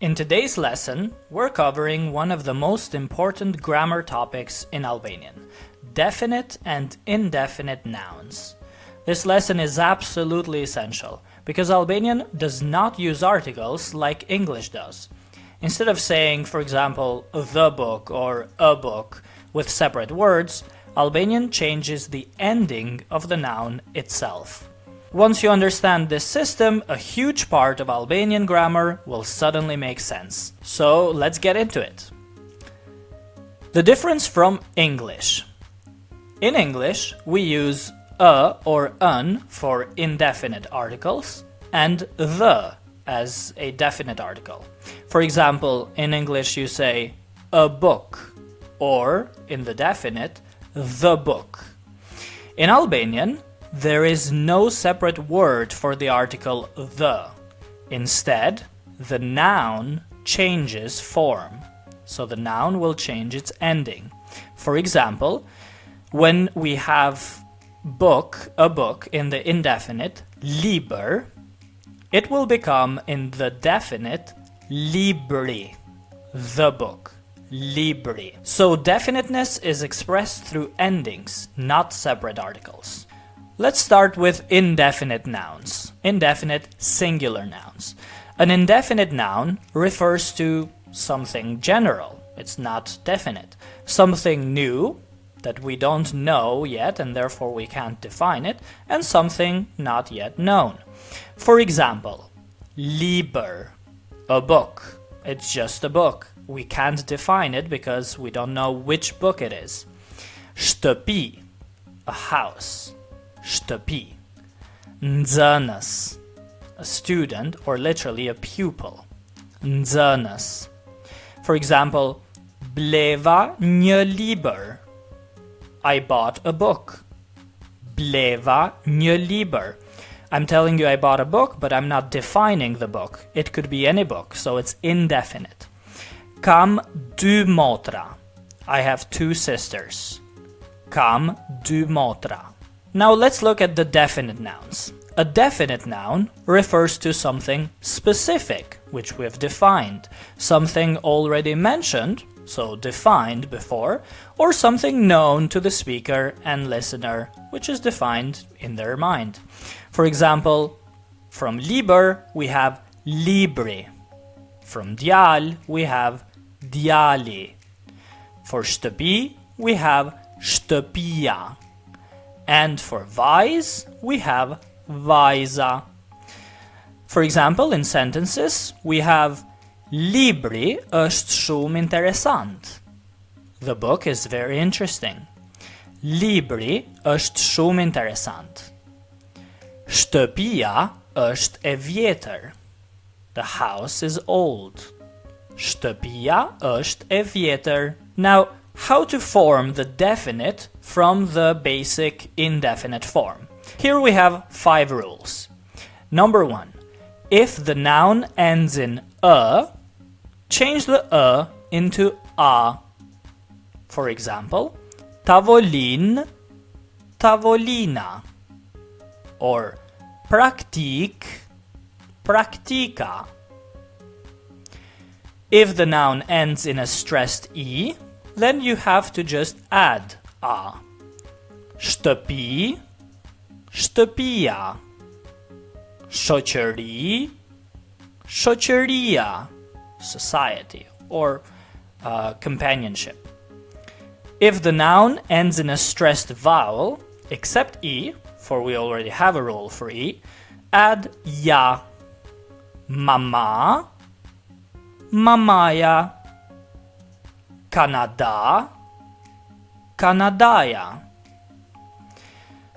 In today's lesson, we're covering one of the most important grammar topics in Albanian, definite and indefinite nouns. This lesson is absolutely essential because Albanian does not use articles like English does. Instead of saying, for example, the book or a book with separate words, Albanian changes the ending of the noun itself. Once you understand this system, a huge part of Albanian grammar will suddenly make sense. So let's get into it. The difference from English. In English, we use a or an for indefinite articles and the as a definite article. For example, in English you say a book, or in the definite, the book. In Albanian, there is no separate word for the article the. Instead, the noun changes form, so the noun will change its ending. For example, when we have a book in the indefinite, liber, it will become in the definite, libri, the book, libri. So definiteness is expressed through endings, not separate articles. Let's start with indefinite nouns, indefinite singular nouns. An indefinite noun refers to something general, it's not definite. Something new that we don't know yet and therefore we can't define it, and something not yet known. For example, liber, a book. It's just a book. We can't define it because we don't know which book it is. Shtëpi, a house. Shtëpi. Nxënës, a student or literally a pupil. Nxënës. For example, bleva një liber. I bought a book. Bleva një liber. I'm telling you I bought a book, but I'm not defining the book. It could be any book, so it's indefinite. Kam dy motra. I have two sisters. Kam dy motra. Now let's look at the definite nouns. A definite noun refers to something specific, which we've defined, something already mentioned, so defined before, or something known to the speaker and listener, which is defined in their mind. For example, from liber we have libri. From djal we have djali. For shtëpi we have shtëpia. And for vajz, we have vajza. For example, in sentences, we have libri është shumë interesant. The book is very interesting. Libri është shumë interesant. Shtëpia është e vjetër. The house is old. Shtëpia është e vjetër. Now, how to form the definite from the basic indefinite form. Here we have 5 rules. Number 1. If the noun ends in a, change the a into a. For example, tavolin, tavolina. Or praktik, praktika. If the noun ends in a stressed e, then you have to just add a. Shtëpi, shtëpia. Shoqëri, shoqëria. Society or companionship. If the noun ends in a stressed vowel, except e, for we already have a rule for e, add ja. Mama, mamaja. Canada, Canadaja.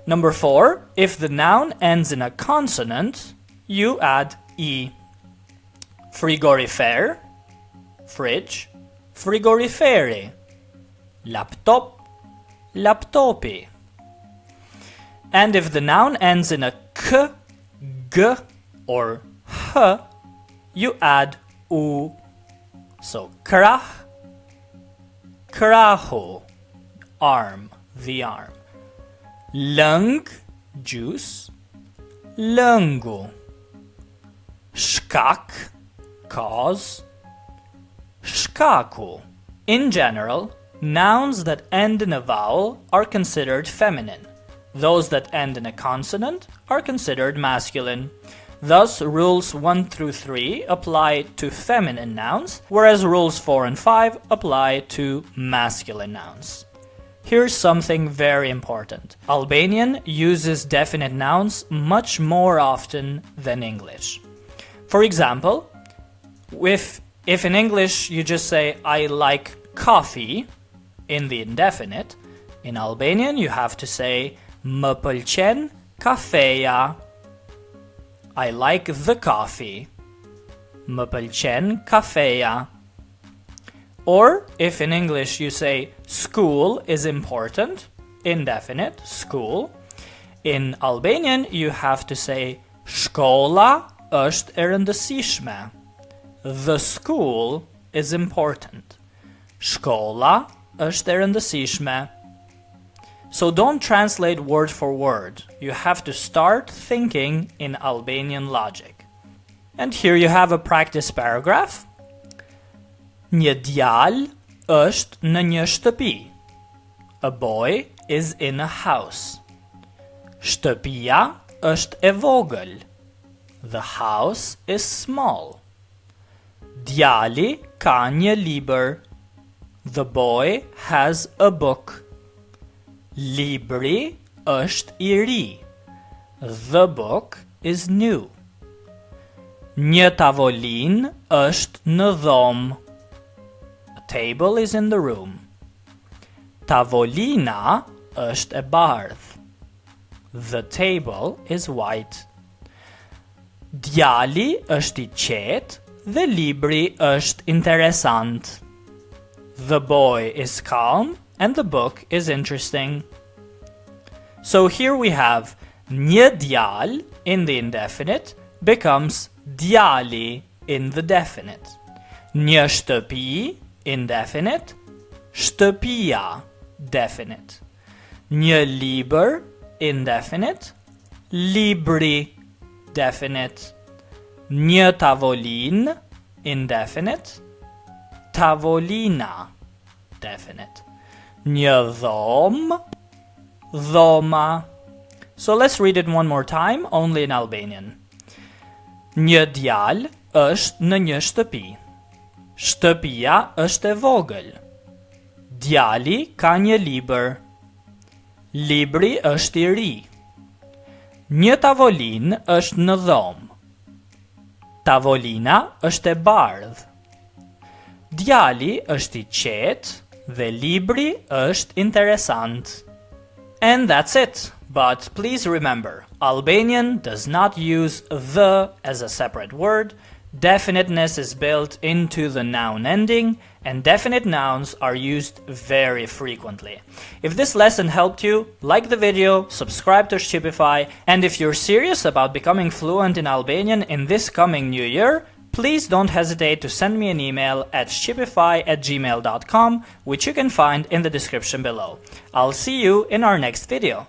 Number 4, if the noun ends in a consonant, you add e. Frigorifer, fridge, frigoriferi. Laptop, laptopi. And if the noun ends in a k, g, or h, you add u. So krah, kraho, arm, the arm. Lëng, juice, lëngu. Shkak, cause, shkaku. In general, nouns that end in a vowel are considered feminine. Those that end in a consonant are considered masculine. Thus, rules 1 through 3 apply to feminine nouns, whereas rules 4 and 5 apply to masculine nouns. Here's something very important. Albanian uses definite nouns much more often than English. For example, if in English you just say, I like coffee, in the indefinite, in Albanian you have to say, Më pëlqen kafeja. I like the coffee. Më pëlqen kafeja. Or, if in English you say, school is important, indefinite, school, in Albanian you have to say, shkolla është e rëndësishme. The school is important. Shkolla është e rëndësishme. So don't translate word for word. You have to start thinking in Albanian logic. And here you have a practice paragraph. Një djalë është në një shtëpi. A boy is in a house. Shtëpia është e vogël. The house is small. Djali ka një libër. The boy has a book. Libri është i ri. The book is new. Një tavolinë është në dhomë. A table is in the room. Tavolina është e bardhë. The table is white. Djali është i qetë dhe libri është interesant. The boy is calm and the book is interesting. So here we have një djalë in the indefinite becomes djali in the definite. Një shtëpi, indefinite, shtëpia, definite. Një libër, indefinite, libri, definite. Një tavolinë, indefinite, tavolina, definite. Një dhomë, dhoma. So let's read it one more time, only in Albanian. Një djalë është në një shtëpi. Shtëpia është e vogël. Djali ka një libër. Libri është i ri. Një tavolinë është në dhomë. Tavolina është e bardhë. Djali është i qetë dhe libri është interesant. And that's it. But please remember, Albanian does not use the as a separate word. Definiteness is built into the noun ending, and definite nouns are used very frequently. If this lesson helped you, like the video, subscribe to Shqipify, and if you're serious about becoming fluent in Albanian in this coming new year, please don't hesitate to send me an email at shqipify@gmail.com, which you can find in the description below. I'll see you in our next video.